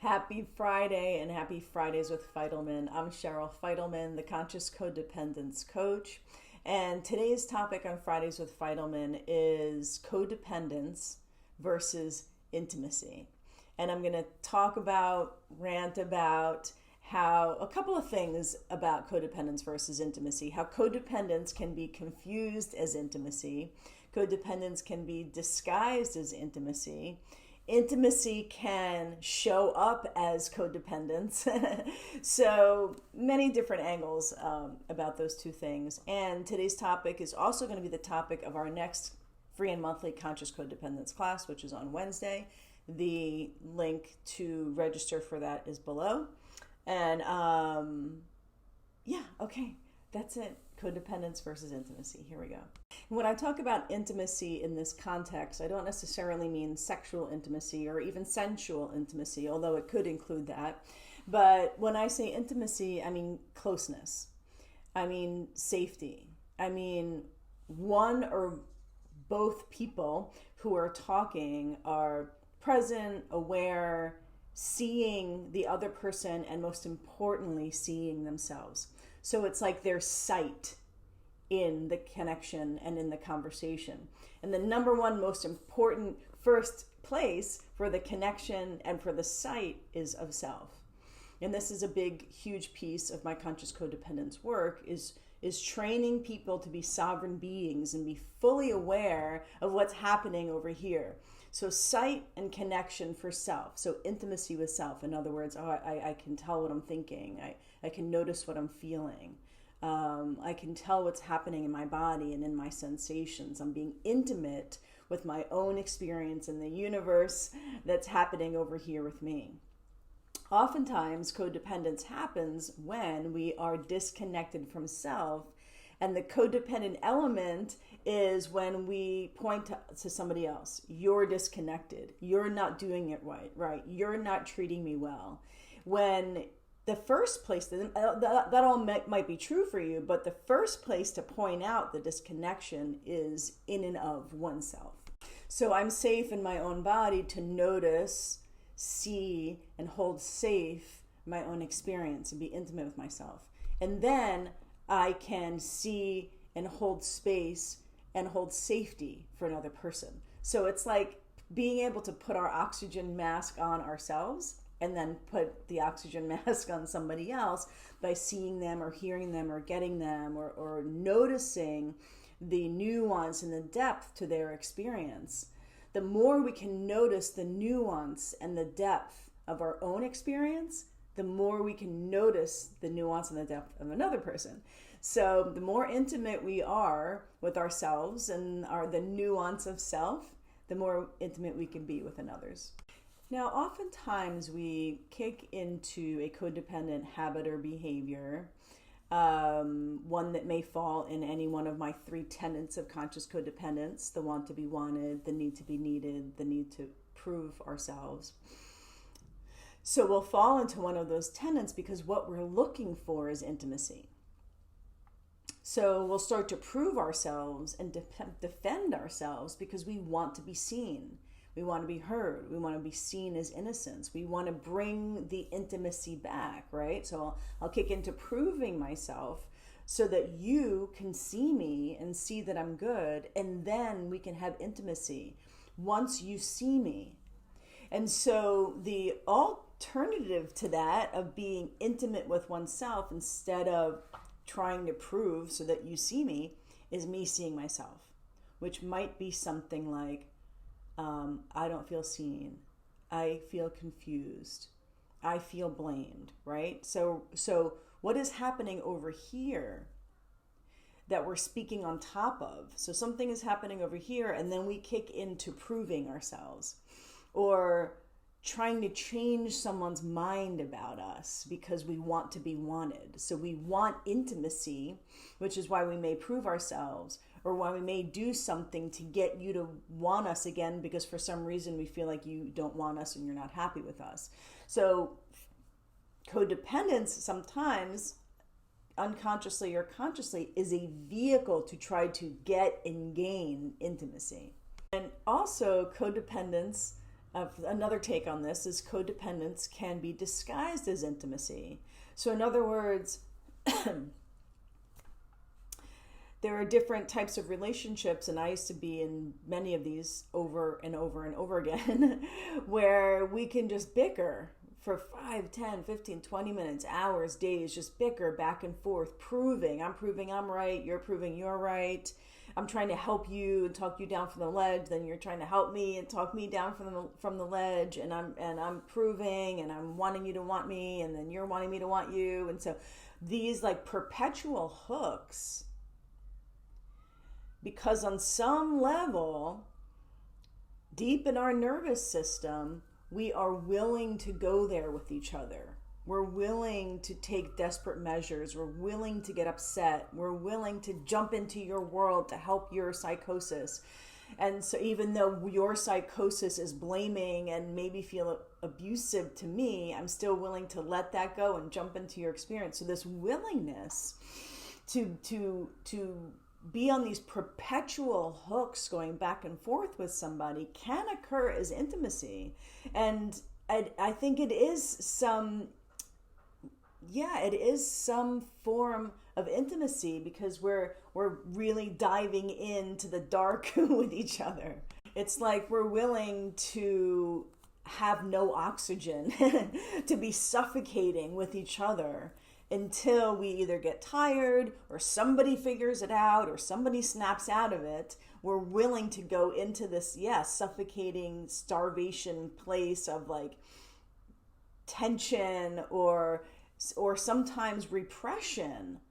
Happy Friday and happy Fridays with Fidelman. I'm Cheryl Fidelman, the Conscious Codependence Coach. And today's topic on Fridays with Fidelman is codependence versus intimacy. And I'm going to rant about how a couple of things about codependence versus intimacy, how codependence can be confused as intimacy, codependence can be disguised as intimacy. Intimacy can show up as codependence. So many different angles about those two things. And today's topic is also going to be the topic of our next free and monthly Conscious Codependence class, which is on Wednesday. The link to register for that is below. And okay, that's it. Codependence versus intimacy. Here we go. When I talk about intimacy in this context, I don't necessarily mean sexual intimacy or even sensual intimacy, although it could include that. But when I say intimacy, I mean closeness. I mean safety. I mean one or both people who are talking are present, aware, seeing the other person, and most importantly, seeing themselves. So it's like there's sight in the connection and in the conversation. And the number one most important first place for the connection and for the sight is of self. And this is a big, huge piece of my conscious codependence work is training people to be sovereign beings and be fully aware of what's happening over here. So sight and connection for self. So intimacy with self. In other words, I can tell what I'm thinking. I can notice what I'm feeling. I can tell what's happening in my body and in my sensations. I'm being intimate with my own experience in the universe that's happening over here with me. Oftentimes, codependence happens when we are disconnected from self. And the codependent element is when we point to somebody else. You're disconnected. You're not doing it right. You're not treating me well. When the first place, that all might be true for you, but the first place to point out the disconnection is in and of oneself. So I'm safe in my own body to notice, see, and hold safe my own experience and be intimate with myself. And then I can see and hold space and hold safety for another person. So it's like being able to put our oxygen mask on ourselves and then put the oxygen mask on somebody else by seeing them or hearing them or getting them or noticing the nuance and the depth to their experience. The more we can notice the nuance and the depth of our own experience, the more we can notice the nuance and the depth of another person. So the more intimate we are with ourselves and the nuance of self, the more intimate we can be with others. Now, oftentimes we kick into a codependent habit or behavior, one that may fall in any one of my three tenets of conscious codependence: the want to be wanted, the need to be needed, the need to prove ourselves. So we'll fall into one of those tenets because what we're looking for is intimacy. So we'll start to prove ourselves and defend ourselves because we want to be seen. We want to be heard. We want to be seen as innocence. We want to bring the intimacy back, right? So I'll kick into proving myself so that you can see me and see that I'm good, and then we can have intimacy once you see me. And so the alternative to that of being intimate with oneself instead of trying to prove so that you see me is me seeing myself, which might be something like, I don't feel seen. I feel confused. I feel blamed, right? So what is happening over here that we're speaking on top of? So something is happening over here, and then we kick into proving ourselves or trying to change someone's mind about us because we want to be wanted. So we want intimacy, which is why we may prove ourselves or why we may do something to get you to want us again because for some reason we feel like you don't want us and you're not happy with us. So codependence sometimes, unconsciously or consciously, is a vehicle to try to get and gain intimacy. And also codependence another take on this is codependence can be disguised as intimacy. So in other words, there are different types of relationships, and I used to be in many of these over and over and over again, where we can just bicker for 5, 10, 15, 20 minutes, hours, days, just bicker back and forth, I'm proving I'm right, you're proving you're right. I'm trying to help you and talk you down from the ledge, then you're trying to help me and talk me down from the ledge, and I'm proving, and I'm wanting you to want me, and then you're wanting me to want you. And so these like perpetual hooks, because on some level, deep in our nervous system, we are willing to go there with each other. We're willing to take desperate measures. We're willing to get upset. We're willing to jump into your world to help your psychosis. And so even though your psychosis is blaming and maybe feel abusive to me, I'm still willing to let that go and jump into your experience. So this willingness to be on these perpetual hooks going back and forth with somebody can occur as intimacy. And I think it is some form of intimacy, because we're really diving into the dark with each other. It's like we're willing to have no oxygen, to be suffocating with each other until we either get tired or somebody figures it out or somebody snaps out of it. We're willing to go into this, suffocating starvation place of like tension or sometimes repression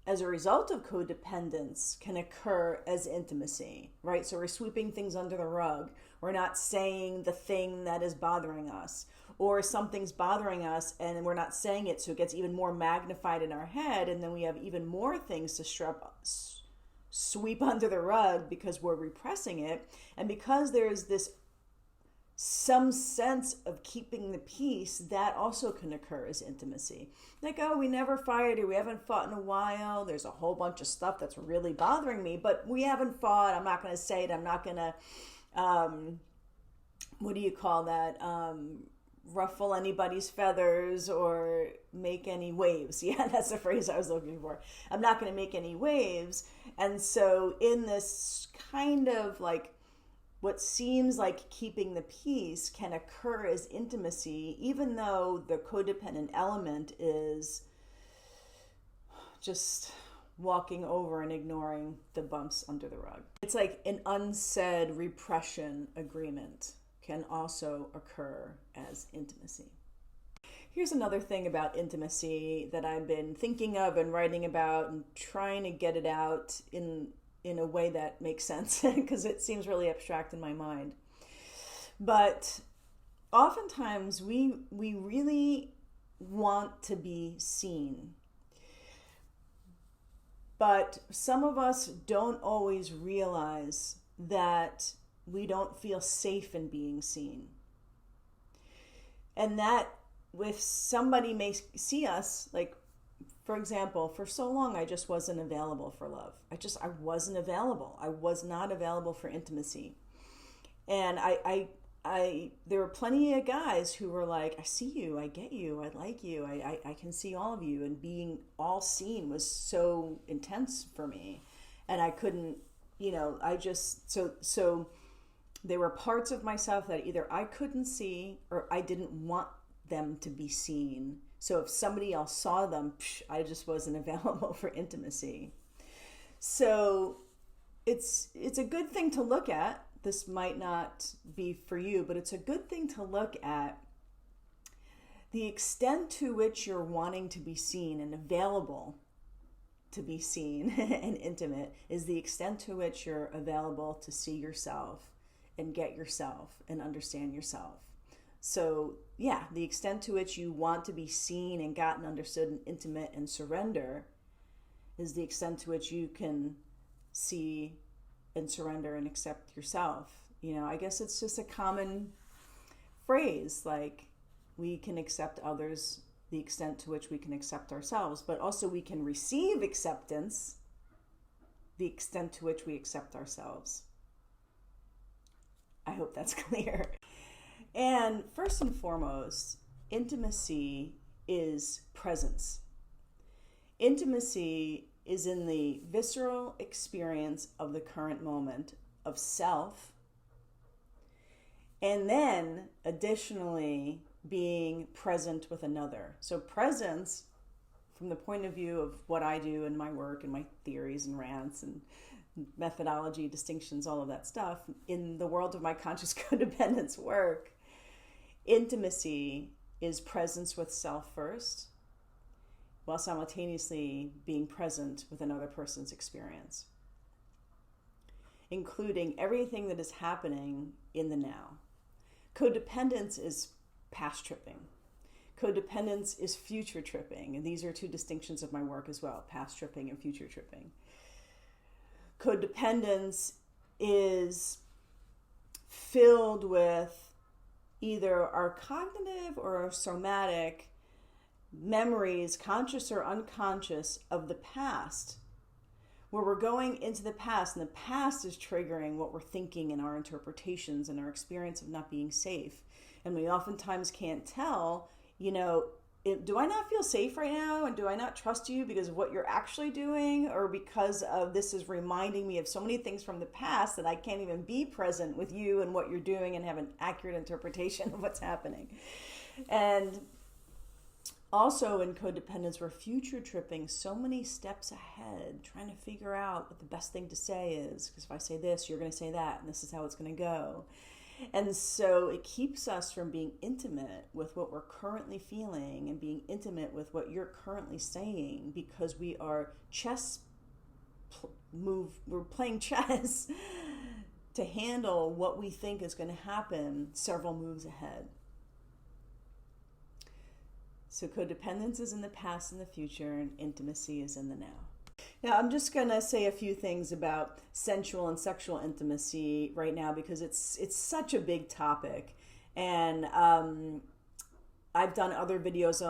as a result of codependence can occur as intimacy, right? So we're sweeping things under the rug. We're not saying the thing that is bothering us, or something's bothering us and we're not saying it, so it gets even more magnified in our head, and then we have even more things to sweep under the rug because we're repressing it. And because there's some sense of keeping the peace, that also can occur as intimacy. Like, oh, we never fight, or we haven't fought in a while. There's a whole bunch of stuff that's really bothering me, but we haven't fought. I'm not going to say it. I'm not going to, ruffle anybody's feathers or make any waves. Yeah, that's the phrase I was looking for. I'm not going to make any waves. And so in this kind of like what seems like keeping the peace can occur as intimacy, even though the codependent element is just walking over and ignoring the bumps under the rug. It's like an unsaid repression agreement can also occur as intimacy. Here's another thing about intimacy that I've been thinking of and writing about and trying to get it out in a way that makes sense, because it seems really abstract in my mind. But oftentimes we really want to be seen. But some of us don't always realize that we don't feel safe in being seen. And that if somebody may see us, like, for example, for so long I just wasn't available for love. I wasn't available. I was not available for intimacy. And there were plenty of guys who were like, I see you, I get you, I like you, I can see all of you. And being all seen was so intense for me. And I couldn't, so there were parts of myself that either I couldn't see or I didn't want them to be seen. So if somebody else saw them, I just wasn't available for intimacy. So it's a good thing to look at. This might not be for you, but it's a good thing to look at the extent to which you're wanting to be seen and available to be seen and intimate is the extent to which you're available to see yourself and get yourself and understand yourself. So yeah, the extent to which you want to be seen and gotten, understood, and intimate and surrender is the extent to which you can see and surrender and accept yourself. I guess it's just a common phrase, like we can accept others the extent to which we can accept ourselves, but also we can receive acceptance the extent to which we accept ourselves. I hope that's clear. And first and foremost, intimacy is presence. Intimacy is in the visceral experience of the current moment of self, and then additionally being present with another. So presence, from the point of view of what I do in my work and my theories and rants and methodology, distinctions, all of that stuff, in the world of my conscious codependence work, intimacy is presence with self first, while simultaneously being present with another person's experience, including everything that is happening in the now. Codependence is past tripping. Codependence is future tripping. And these are two distinctions of my work as well, past tripping and future tripping. Codependence is filled with either our cognitive or our somatic memories, conscious or unconscious, of the past, where we're going into the past, and the past is triggering what we're thinking and our interpretations and our experience of not being safe. And we oftentimes can't tell, do I not feel safe right now? And do I not trust you because of what you're actually doing? Or because of this is reminding me of so many things from the past that I can't even be present with you and what you're doing and have an accurate interpretation of what's happening. And also in codependence, we're future tripping so many steps ahead, trying to figure out what the best thing to say is. Because if I say this, you're going to say that, and this is how it's going to go. And so it keeps us from being intimate with what we're currently feeling and being intimate with what you're currently saying, because we are we're playing chess to handle what we think is going to happen several moves ahead. So codependence is in the past and the future, and intimacy is in the now. Now, I'm just going to say a few things about sensual and sexual intimacy right now, because it's such a big topic. And I've done other videos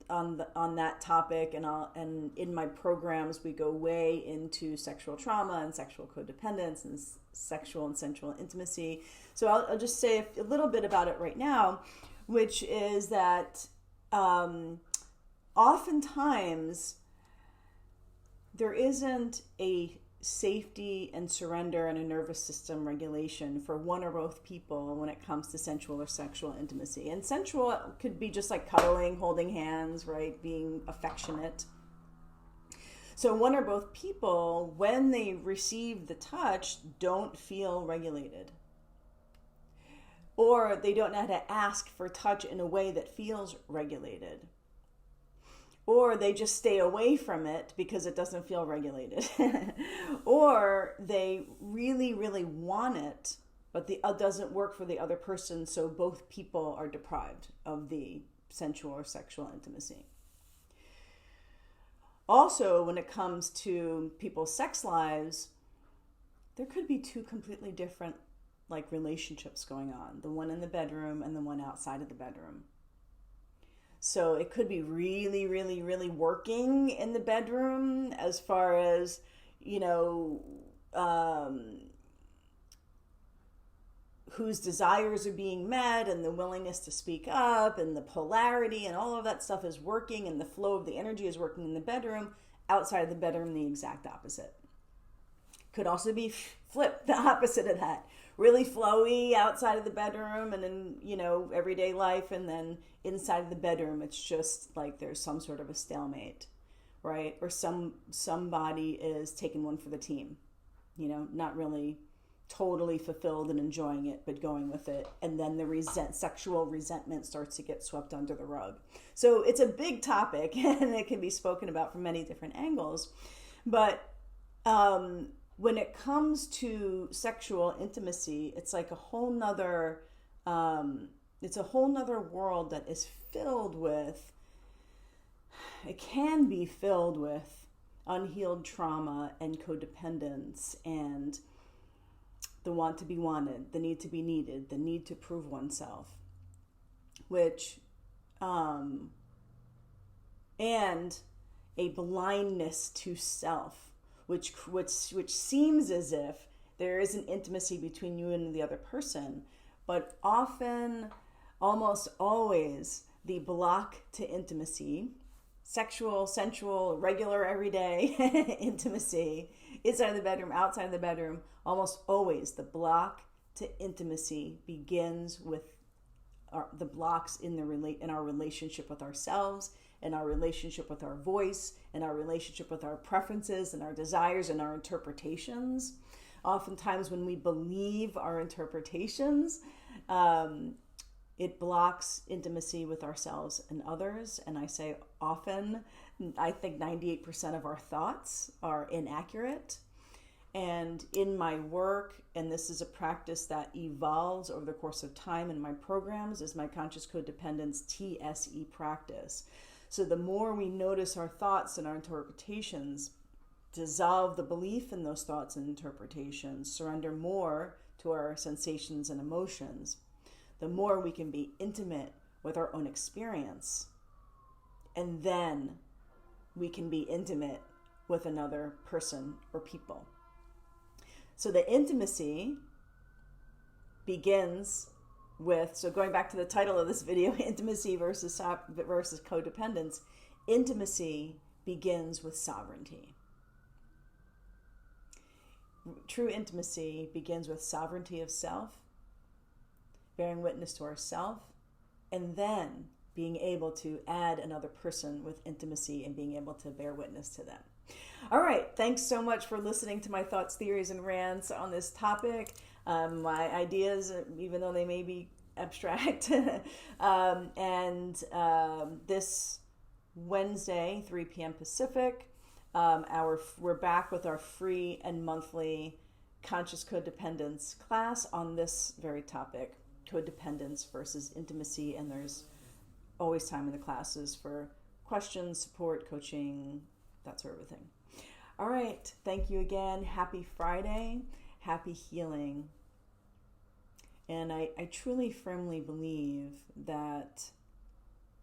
on that topic, and in my programs we go way into sexual trauma and sexual codependence and sexual and sensual intimacy. So I'll just say a little bit about it right now, which is that oftentimes there isn't a safety and surrender and a nervous system regulation for one or both people when it comes to sensual or sexual intimacy. And sensual could be just like cuddling, holding hands, right? Being affectionate. So one or both people, when they receive the touch, don't feel regulated. Or they don't know how to ask for touch in a way that feels regulated. Or they just stay away from it because it doesn't feel regulated. Or they really, really want it, but it doesn't work for the other person, so both people are deprived of the sensual or sexual intimacy. Also, when it comes to people's sex lives, there could be two completely different relationships going on, the one in the bedroom and the one outside of the bedroom. So it could be really, really, really working in the bedroom as far as, whose desires are being met and the willingness to speak up and the polarity and all of that stuff is working, and the flow of the energy is working in the bedroom. Outside of the bedroom, the exact opposite. Could also be flipped, the opposite of that. Really flowy outside of the bedroom and in, everyday life, and then inside of the bedroom, it's just like there's some sort of a stalemate, right? Or somebody is taking one for the team, not really totally fulfilled and enjoying it, but going with it. And then the sexual resentment starts to get swept under the rug. So it's a big topic, and it can be spoken about from many different angles. But when it comes to sexual intimacy, it's like a whole nother world that is filled with, it can be filled with unhealed trauma and codependence and the want to be wanted, the need to be needed, the need to prove oneself, which, and a blindness to self, which seems as if there is an intimacy between you and the other person, but often, almost always, the block to intimacy, sexual, sensual, regular, everyday intimacy, inside the bedroom, outside the bedroom, almost always the block to intimacy begins with the blocks in our relationship with ourselves, in our relationship with our voice, in our relationship with our preferences and our desires and our interpretations. Oftentimes when we believe our interpretations, it blocks intimacy with ourselves and others. And I say often, I think 98% of our thoughts are inaccurate. And in my work, and this is a practice that evolves over the course of time in my programs, is my Conscious Codependence TSE practice. So the more we notice our thoughts and our interpretations, dissolve the belief in those thoughts and interpretations, surrender more to our sensations and emotions, the more we can be intimate with our own experience. And then we can be intimate with another person or people. So the intimacy begins with, so going back to the title of this video, intimacy versus codependence, intimacy begins with sovereignty. True intimacy begins with sovereignty of self, bearing witness to ourself, and then being able to add another person with intimacy and being able to bear witness to them. All right, thanks so much for listening to my thoughts, theories, and rants on this topic. My ideas, even though they may be abstract. This Wednesday, 3 p.m. Pacific, we're back with our free and monthly Conscious Codependence class on this very topic, codependence versus intimacy, and there's always time in the classes for questions, support, coaching, that sort of a thing. All right, thank you again. Happy Friday, happy healing. And I truly firmly believe that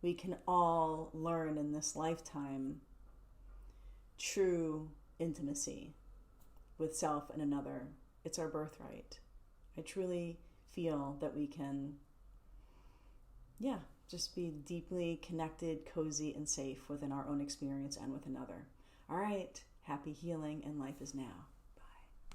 we can all learn in this lifetime true intimacy with self and another. It's our birthright. I truly feel that we can, just be deeply connected, cozy, and safe within our own experience and with another. All right, happy healing, and life is now.